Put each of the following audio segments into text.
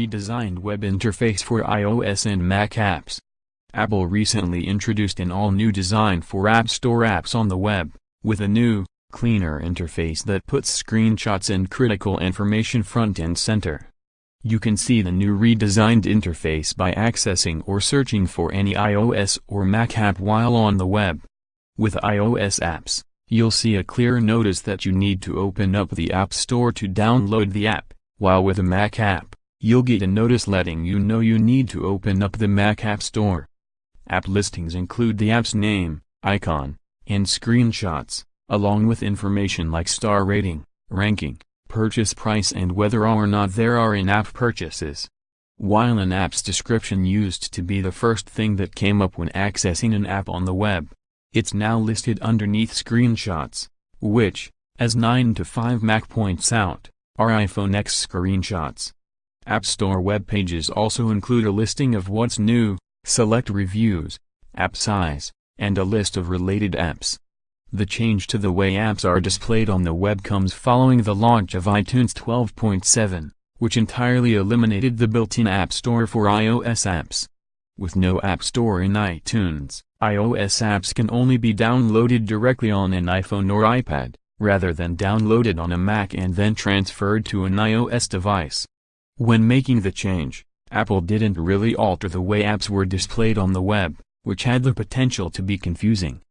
redesigned web interface for iOS and Mac apps. Apple recently introduced an all-new design for App Store apps on the web, with a new, cleaner interface that puts screenshots and critical information front and center. You can see the new redesigned interface by accessing or searching for any iOS or Mac app while on the web. With iOS apps, you'll see a clear notice that you need to open up the App Store to download the app, while with a Mac app, you'll get a notice letting you know you need to open up the Mac App Store. App listings include the app's name, icon, and screenshots, along with information like star rating, ranking, purchase price and whether or not there are in-app purchases. While an app's description used to be the first thing that came up when accessing an app on the web, it's now listed underneath screenshots, which, as 9 to 5 Mac points out, are iPhone X screenshots. App Store web pages also include a listing of what's new, select reviews, app size, and a list of related apps. The change to the way apps are displayed on the web comes following the launch of iTunes 12.7, which entirely eliminated the built-in App Store for iOS apps. With no App Store in iTunes, iOS apps can only be downloaded directly on an iPhone or iPad, rather than downloaded on a Mac and then transferred to an iOS device. When making the change, Apple didn't really alter the way apps were displayed on the web, which had the potential to be confusing.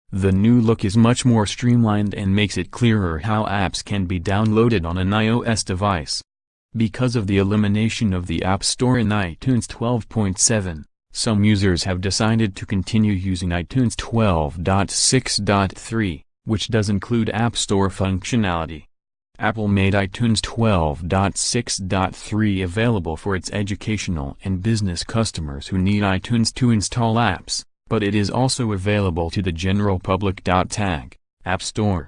The new look is much more streamlined and makes it clearer how apps can be downloaded on an iOS device. Because of the elimination of the App Store in iTunes 12.7, some users have decided to continue using iTunes 12.6.3, which does include App Store functionality. Apple made iTunes 12.6.3 available for its educational and business customers who need iTunes to install apps, but it is also available to the general public. Tag, App Store.